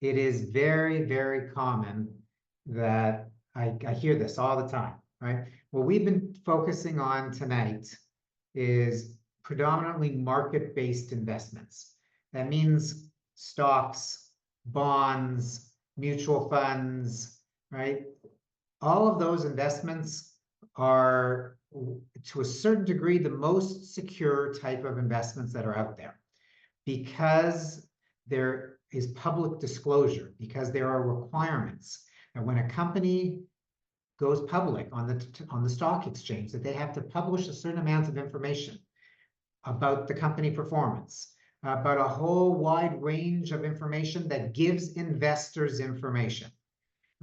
it is very, very common that I hear this all the time, right? What we've been focusing on tonight is predominantly market-based investments. That means stocks, bonds, mutual funds, right? All of those investments are, to a certain degree, the most secure type of investments that are out there because there is public disclosure, because there are requirements. And when a company goes public on the stock exchange, that they have to publish a certain amount of information about the company performance, about a whole wide range of information that gives investors information.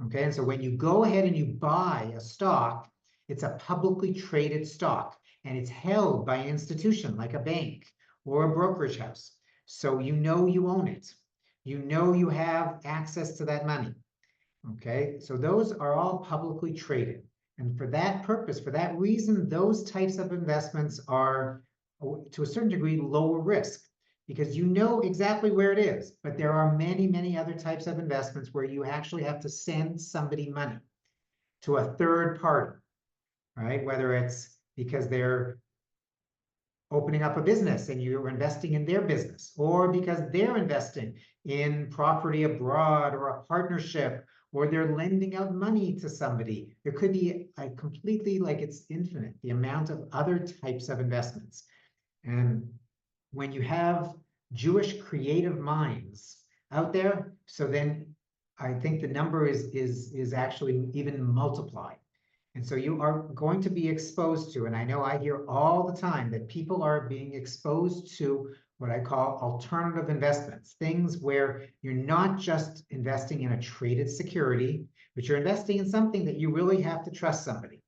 Okay, and so when you go ahead and you buy a stock, it's a publicly traded stock, and it's held by an institution like a bank or a brokerage house. So you know you own it. You know you have access to that money. Okay, so those are all publicly traded. And for that purpose, for that reason, those types of investments are, to a certain degree, lower risk because you know exactly where it is. But there are many, many other types of investments where you actually have to send somebody money to a third party, right? Whether it's because they're opening up a business and you're investing in their business, or because they're investing in property abroad or a partnership, or they're lending out money to somebody. There could be a completely, like, it's infinite, the amount of other types of investments. And when you have Jewish creative minds out there, so then I think the number is actually even multiplied. And so you are going to be exposed to, and I know I hear all the time that people are being exposed to what I call alternative investments, things where you're not just investing in a traded security, but you're investing in something that you really have to trust somebody.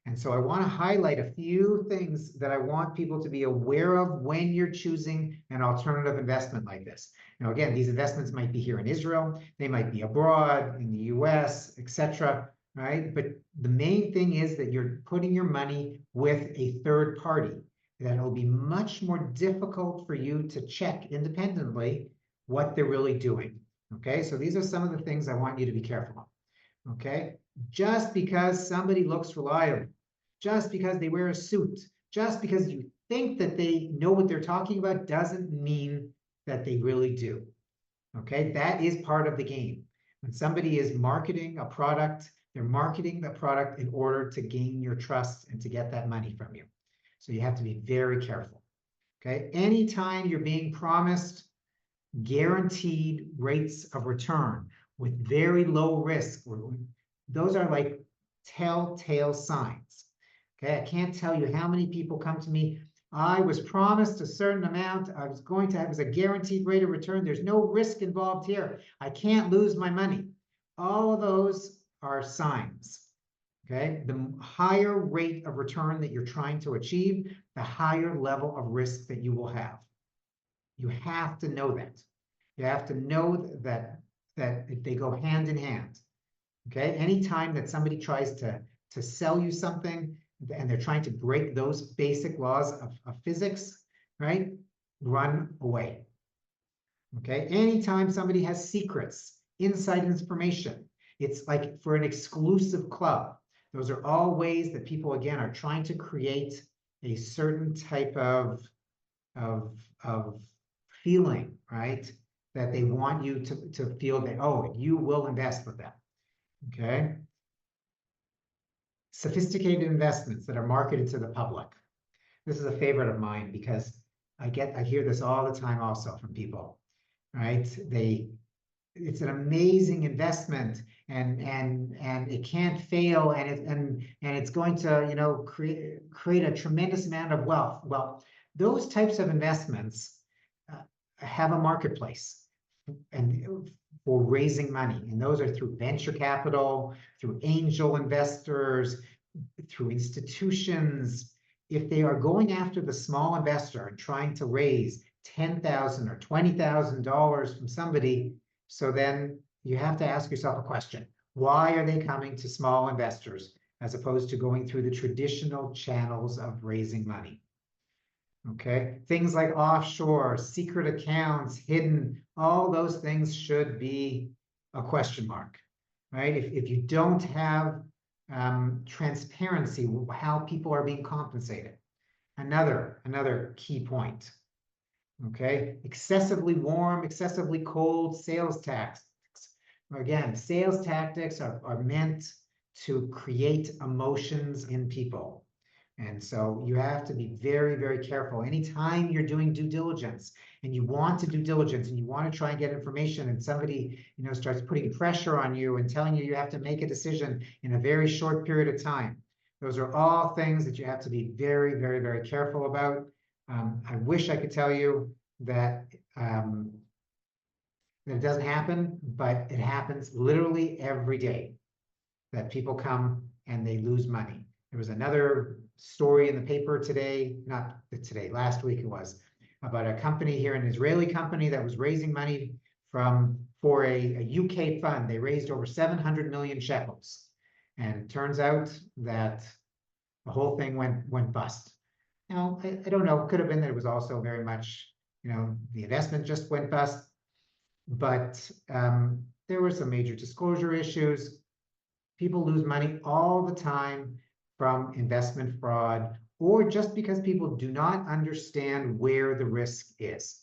And so I want to highlight a few things that I want people to be aware of when you're choosing an alternative investment like this. Now, again, these investments might be here in Israel, they might be abroad, in the US, etc., right? But the main thing is that you're putting your money with a third party, that it'll be much more difficult for you to check independently what they're really doing. Okay, so these are some of the things I want you to be careful of. Okay, just because somebody looks reliable, just because they wear a suit, just because you think that they know what they're talking about doesn't mean that they really do. Okay, that is part of the game. When somebody is marketing a product, they're marketing the product in order to gain your trust and to get that money from you. So you have to be very careful. Okay, anytime you're being promised guaranteed rates of return with very low risk, those are like telltale signs. Okay, I can't tell you how many people come to me. I was promised a certain amount. I was going to have a guaranteed rate of return. There's no risk involved here. I can't lose my money. All of those are signs. Okay, the higher rate of return that you're trying to achieve, the higher level of risk that you will have. You have to know that. You have to know that they go hand in hand. Okay, anytime that somebody tries to sell you something and they're trying to break those basic laws of physics, right? Run away. Okay, anytime somebody has secrets, inside information, it's like for an exclusive club. Those are all ways that people, again, are trying to create a certain type of feeling, right? That they want you to feel that, oh, you will invest with them. Okay. Sophisticated investments that are marketed to the public. This is a favorite of mine because I hear this all the time also from people, right? It's an amazing investment and it can't fail and it's going to create a tremendous amount of wealth. Well, those types of investments have a marketplace and for raising money, and those are through venture capital, through angel investors, through institutions. If they are going after the small investor and trying to raise $10,000 or $20,000 from somebody, so then you have to ask yourself a question. Why are they coming to small investors as opposed to going through the traditional channels of raising money? Okay, things like offshore, secret accounts, hidden, all those things should be a question mark, right? If you don't have transparency, how people are being compensated. Another key point, okay? Excessively warm, excessively cold sales tactics. Again, sales tactics are meant to create emotions in people. And so you have to be very, very careful. Anytime you're doing due diligence and you want to do diligence and you want to try and get information and somebody, starts putting pressure on you and telling you you have to make a decision in a very short period of time, those are all things that you have to be very, very, very careful about. I wish I could tell you that it doesn't happen, but it happens literally every day that people come and they lose money. There was another story in the paper today, not today, last week it was, about a company here, an Israeli company that was raising money for a UK fund. They raised over 700 million shekels. And it turns out that the whole thing went bust. Now, I don't know, it could have been that it was also very much, the investment just went bust, but there were some major disclosure issues. People lose money all the time from investment fraud, or just because people do not understand where the risk is.